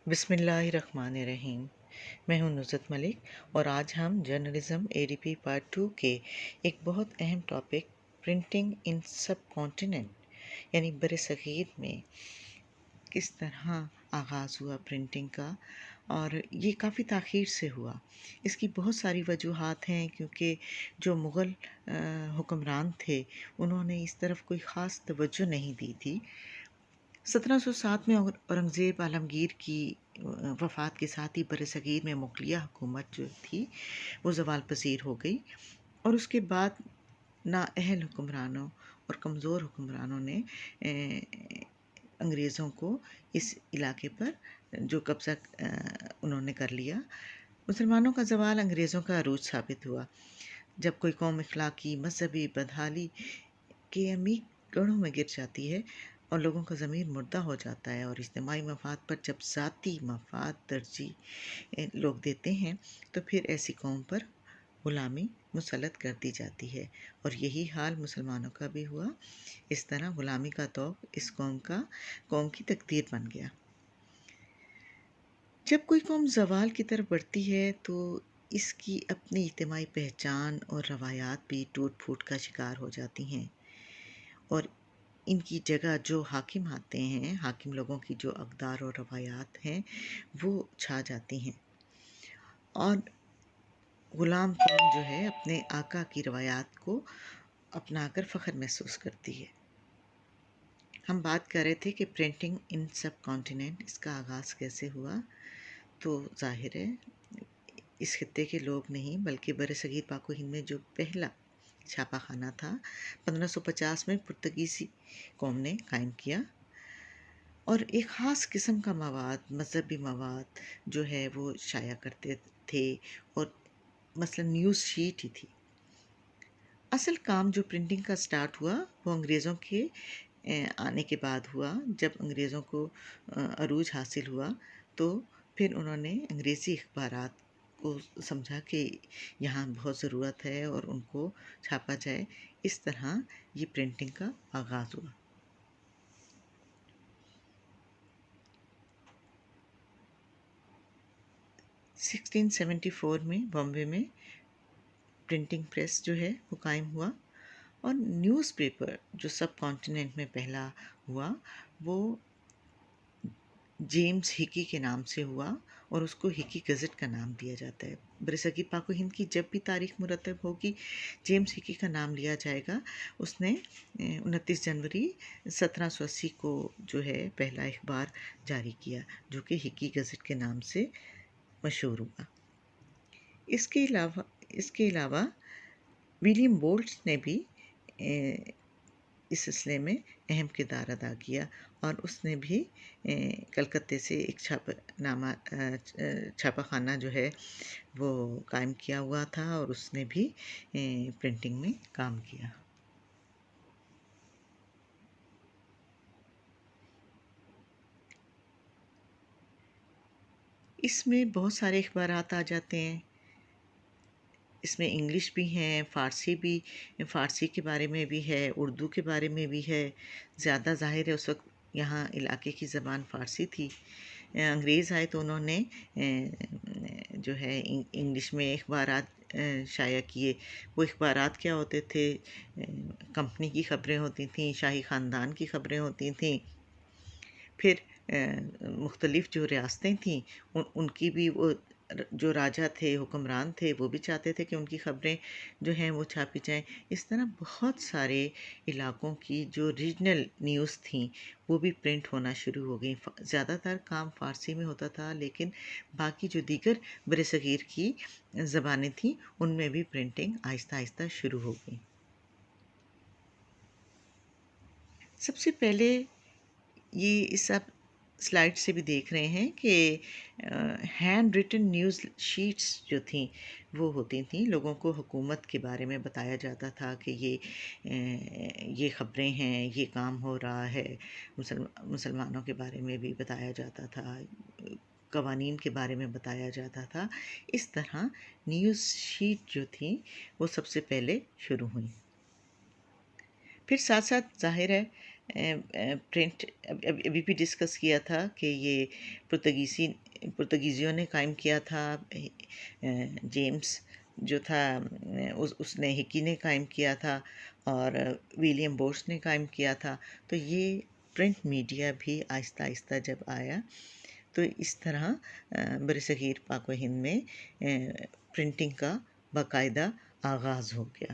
بسم اللہ الرحمن الرحیم۔ میں ہوں نصرت ملک اور آج ہم جرنلزم ADP پارٹ 2 کے ایک بہت اہم topic printing in sub continent یعنی بر صغیر میں کس طرح آغاز ہوا پرنٹنگ کا، اور یہ کافی تاخیر سے ہوا۔ اس کی بہت ساری وجوہات ہیں، کیونکہ جو مغل حکمران تھے انہوں نے اس طرف کوئی خاص توجہ نہیں دی تھی۔ 1707 میں اورنگزیب عالمگیر کی وفات کے ساتھ ہی برصغیر میں مغلیہ حکومت جو تھی وہ زوال پذیر ہو گئی، اور اس کے بعد نااہل حکمرانوں اور کمزور حکمرانوں نے انگریزوں کو اس علاقے پر جو قبضہ انہوں نے کر لیا۔ مسلمانوں کا زوال انگریزوں کا عروج ثابت ہوا۔ جب کوئی قوم اخلاقی، مذہبی بدحالی کے عمیق گڑھوں میں گر جاتی ہے اور لوگوں کا ضمیر مردہ ہو جاتا ہے، اور اجتماعی مفاد پر جب ذاتی مفاد ترجیح لوگ دیتے ہیں، تو پھر ایسی قوم پر غلامی مسلط کر دی جاتی ہے، اور یہی حال مسلمانوں کا بھی ہوا۔ اس طرح غلامی کا طوق اس قوم کی تقدیر بن گیا۔ جب کوئی قوم زوال کی طرف بڑھتی ہے تو اس کی اپنی اجتماعی پہچان اور روایات بھی ٹوٹ پھوٹ کا شکار ہو جاتی ہیں، اور ان کی جگہ جو حاکم آتے ہیں، حاکم لوگوں کی جو اقدار اور روایات ہیں وہ چھا جاتی ہیں، اور غلام قوم جو ہے اپنے آقا کی روایات کو اپنا کر فخر محسوس کرتی ہے۔ ہم بات کر رہے تھے کہ پرنٹنگ ان سب کانٹیننٹ، اس کا آغاز کیسے ہوا؟ تو ظاہر ہے اس خطے کے لوگ نہیں بلکہ برصغیر پاک و ہند میں جو پہلا چھاپا خانہ تھا 1550 میں پرتگیزی قوم نے قائم کیا، اور ایک خاص قسم کا مواد، مذہبی مواد جو ہے وہ شائع کرتے تھے، اور مثلا نیوز شیٹ ہی تھی۔ اصل کام جو پرنٹنگ کا سٹارٹ ہوا وہ انگریزوں کے آنے کے بعد ہوا۔ جب انگریزوں کو عروج حاصل ہوا تو پھر انہوں نے انگریزی اخبارات کو سمجھا کہ یہاں بہت ضرورت ہے اور ان کو چھاپا جائے۔ اس طرح یہ پرنٹنگ کا آغاز ہوا۔ سکسٹین 1774 میں بامبے میں پرنٹنگ پریس جو ہے وہ قائم ہوا، اور نیوز پیپر جو سب کانٹیننٹ میں پہلا ہوا وہ جیمز ہکی کے نام سے ہوا، اور اس کو ہکی گزٹ کا نام دیا جاتا ہے۔ برصغیر پاک و ہند کی جب بھی تاریخ مرتب ہوگی جیمز ہکی کا نام لیا جائے گا۔ اس نے 29 جنوری 1780 کو جو ہے پہلا اخبار جاری کیا جو کہ ہکی گزٹ کے نام سے مشہور ہوا۔ اس کے علاوہ ولیم بولٹس نے بھی اس سلسلے میں اہم کردار ادا کیا، اور اس نے بھی کلکتے سے ایک چھاپا خانہ جو ہے وہ قائم کیا ہوا تھا، اور اس نے بھی پرنٹنگ میں کام کیا۔ اس میں بہت سارے اخبارات آ جاتے ہیں۔ اس میں انگلش بھی ہیں، فارسی کے بارے میں بھی ہے، اردو کے بارے میں بھی ہے۔ زیادہ ظاہر ہے اس وقت یہاں علاقے کی زبان فارسی تھی۔ انگریز آئے تو انہوں نے جو ہے انگلش میں اخبارات شائع کیے۔ وہ اخبارات کیا ہوتے تھے؟ کمپنی کی خبریں ہوتی تھیں، شاہی خاندان کی خبریں ہوتی تھیں، پھر مختلف جو ریاستیں تھیں ان کی بھی وہ جو راجا تھے، حکمران تھے، وہ بھی چاہتے تھے کہ ان کی خبریں جو ہیں وہ چھاپی جائیں۔ اس طرح بہت سارے علاقوں کی جو ریجنل نیوز تھیں وہ بھی پرنٹ ہونا شروع ہو گئیں۔ زیادہ تر کام فارسی میں ہوتا تھا، لیکن باقی جو دیگر برصغیر کی زبانیں تھیں ان میں بھی پرنٹنگ آہستہ آہستہ شروع ہو گئی۔ سب سے پہلے یہ اس آپ سلائڈ سے بھی دیکھ رہے ہیں کہ ہینڈ ریٹن نیوز شیٹس جو تھیں وہ ہوتی تھیں۔ لوگوں کو حکومت کے بارے میں بتایا جاتا تھا کہ یہ خبریں ہیں، یہ کام ہو رہا ہے۔ مسلمانوں کے بارے میں بھی بتایا جاتا تھا، قوانین کے بارے میں بتایا جاتا تھا۔ اس طرح نیوز شیٹ جو تھیں وہ سب سے پہلے شروع ہوئیں۔ پھر ساتھ ساتھ ظاہر ہے پرنٹ ابھی بھی ڈسکس کیا تھا کہ یہ پرتگیزیوں نے قائم کیا تھا، جیمس جو تھا اس نے ہکی نے قائم کیا تھا، اور ولیم بورس نے قائم کیا تھا. تو یہ پرنٹ میڈیا بھی آہستہ آہستہ جب آیا تو اس طرح برصغیر پاک و ہند میں پرنٹنگ کا باقاعدہ آغاز ہو گیا.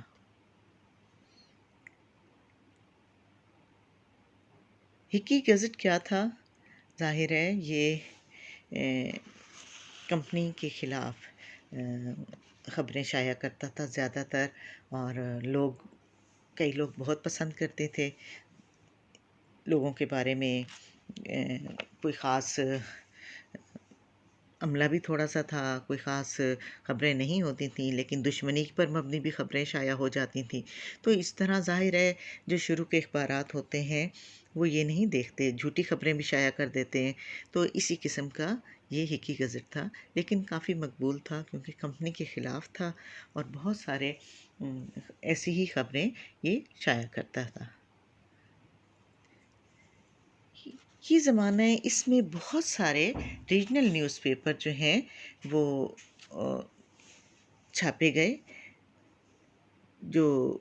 ہکی گزٹ کیا تھا؟ ظاہر ہے یہ کمپنی کے خلاف خبریں شائع کرتا تھا زیادہ تر، اور کئی لوگ بہت پسند کرتے تھے. لوگوں کے بارے میں کوئی خاص عملہ بھی تھوڑا سا تھا، کوئی خاص خبریں نہیں ہوتی تھیں، لیکن دشمنی پر مبنی بھی خبریں شائع ہو جاتی تھیں. تو اس طرح ظاہر ہے جو شروع کے اخبارات ہوتے ہیں وہ یہ نہیں دیکھتے، جھوٹی خبریں بھی شائع کر دیتے ہیں. تو اسی قسم کا یہ ہکی گزٹ تھا، لیکن کافی مقبول تھا کیونکہ کمپنی کے خلاف تھا اور بہت سارے ایسی ہی خبریں یہ شائع کرتا تھا. یہ زمانہ ہے، اس میں بہت سارے ریجنل نیوز پیپر جو ہیں وہ چھاپے گئے، جو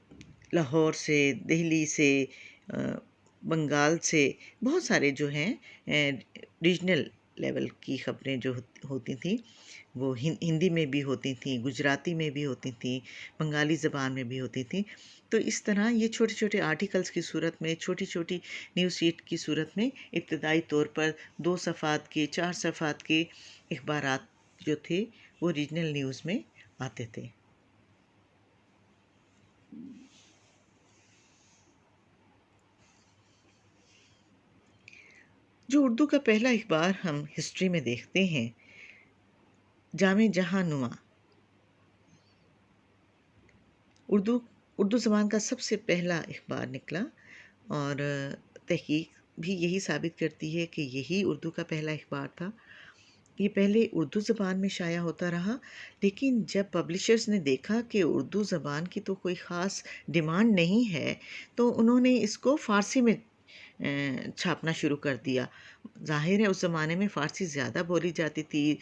لاہور سے، دہلی سے، بنگال سے، بہت سارے جو ہیں ریجنل لیول کی خبریں جو ہوتی تھیں وہ ہندی میں بھی ہوتی تھیں، گجراتی میں بھی ہوتی تھیں، بنگالی زبان میں بھی ہوتی تھیں. تو اس طرح یہ چھوٹے چھوٹے آرٹیکلز کی صورت میں، چھوٹی چھوٹی نیوز شیٹ کی صورت میں ابتدائی طور پر 2 صفحات کے، 4 صفحات کے اخبارات جو تھے وہ ریجنل نیوز میں آتے تھے. جو اردو کا پہلا اخبار ہم ہسٹری میں دیکھتے ہیں، جامع جہاں نما، اردو زبان کا سب سے پہلا اخبار نکلا، اور تحقیق بھی یہی ثابت کرتی ہے کہ یہی اردو کا پہلا اخبار تھا. یہ پہلے اردو زبان میں شائع ہوتا رہا، لیکن جب پبلشرز نے دیکھا کہ اردو زبان کی تو کوئی خاص ڈیمانڈ نہیں ہے تو انہوں نے اس کو فارسی میں چھاپنا شروع کر دیا. ظاہر ہے اس زمانے میں فارسی زیادہ بولی جاتی تھی،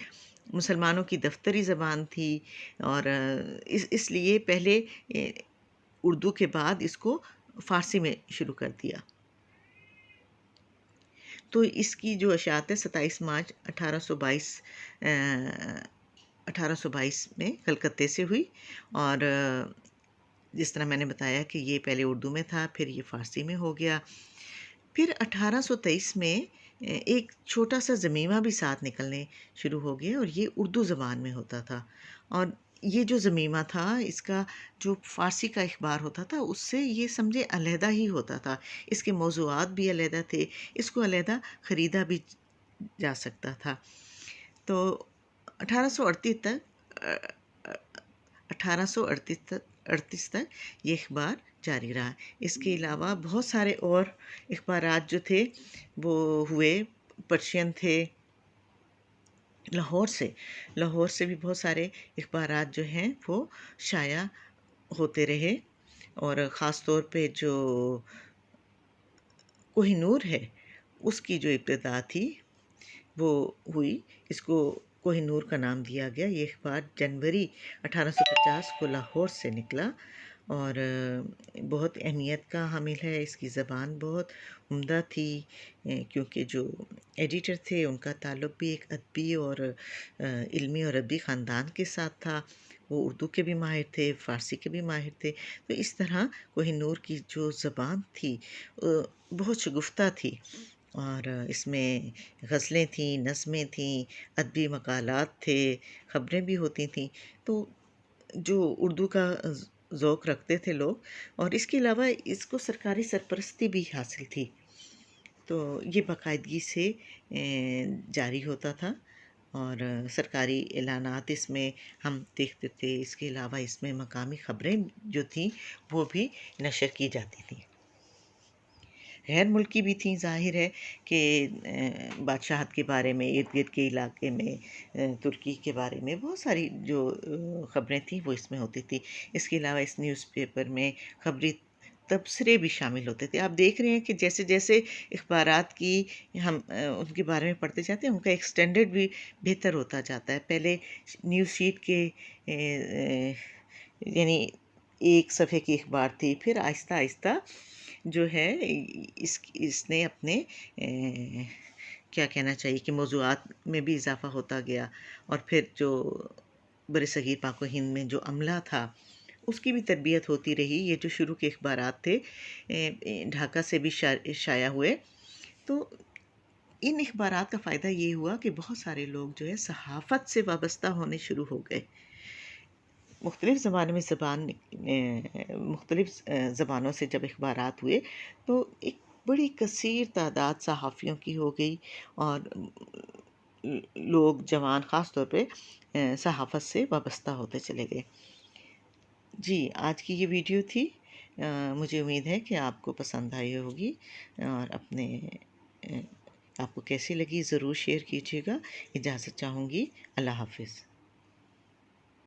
مسلمانوں کی دفتری زبان تھی، اور اس لیے پہلے اردو کے بعد اس کو فارسی میں شروع کر دیا. تو اس کی جو اشاعت ہے 27 مارچ 1822 میں کلکتے سے ہوئی، اور جس طرح میں نے بتایا کہ یہ پہلے اردو میں تھا، پھر یہ فارسی میں ہو گیا. پھر 1823 میں ایک چھوٹا سا ضمیمہ بھی ساتھ نکلنے شروع ہو گیا، اور یہ اردو زبان میں ہوتا تھا. اور یہ جو ضمیمہ تھا اس کا جو فارسی کا اخبار ہوتا تھا اس سے یہ سمجھے علیحدہ ہی ہوتا تھا، اس کے موضوعات بھی علیحدہ تھے، اس کو علیحدہ خریدا بھی جا سکتا تھا. تو 1838 تک یہ اخبار جاری رہا. اس کے علاوہ بہت سارے اور اخبارات جو تھے وہ ہوئے. پرشین تھے، لاہور سے بھی بہت سارے اخبارات جو ہیں وہ شائع ہوتے رہے، اور خاص طور پہ جو کوہ نور ہے اس کی جو ابتدا تھی وہ ہوئی، اس کو کوہ نور کا نام دیا گیا. یہ اخبار جنوری 1850 کو لاہور سے نکلا، اور بہت اہمیت کا حامل ہے. اس کی زبان بہت عمدہ تھی، کیونکہ جو ایڈیٹر تھے ان کا تعلق بھی ایک ادبی اور علمی اور ادبی خاندان کے ساتھ تھا. وہ اردو کے بھی ماہر تھے، فارسی کے بھی ماہر تھے. تو اس طرح کوہ نور کی جو زبان تھی بہت شگفتہ تھی، اور اس میں غزلیں تھیں، نظمیں تھیں، ادبی مقالات تھے، خبریں بھی ہوتی تھیں. تو جو اردو کا ذوق رکھتے تھے لوگ، اور اس کے علاوہ اس کو سرکاری سرپرستی بھی حاصل تھی، تو یہ باقاعدگی سے جاری ہوتا تھا، اور سرکاری اعلانات اس میں ہم دیکھتے تھے. اس کے علاوہ اس میں مقامی خبریں جو تھیں وہ بھی نشر کی جاتی تھیں. غیر ملکی بھی تھیں، ظاہر ہے کہ بادشاہت کے بارے میں، ارد گرد کے علاقے میں، ترکی کے بارے میں بہت ساری جو خبریں تھیں وہ اس میں ہوتی تھی. اس کے علاوہ اس نیوز پیپر میں خبری تبصرے بھی شامل ہوتے تھے۔ آپ دیکھ رہے ہیں کہ جیسے جیسے اخبارات کی ہم ان کے بارے میں پڑھتے جاتے ہیں، ان کا ایکسٹینڈرڈ بھی بہتر ہوتا جاتا ہے۔ پہلے نیوز شیٹ کے یعنی ایک صفحے کی اخبار تھی، پھر آہستہ آہستہ جو ہے اس نے اپنے کیا کہنا چاہیے کہ موضوعات میں بھی اضافہ ہوتا گیا، اور پھر جو برصغیر پاک و ہند میں جو عملہ تھا اس کی بھی تربیت ہوتی رہی۔ یہ جو شروع کے اخبارات تھے ڈھاکہ سے بھی شائع ہوئے، تو ان اخبارات کا فائدہ یہ ہوا کہ بہت سارے لوگ جو ہے صحافت سے وابستہ ہونے شروع ہو گئے۔ مختلف زبانوں سے جب اخبارات ہوئے تو ایک بڑی کثیر تعداد صحافیوں کی ہو گئی، اور لوگ جوان خاص طور پہ صحافت سے وابستہ ہوتے چلے گئے۔ جی، آج کی یہ ویڈیو تھی، مجھے امید ہے کہ آپ کو پسند آئی ہوگی، اور آپ کو کیسی لگی ضرور شیئر کیجیے گا۔ اجازت چاہوں گی، اللہ حافظ۔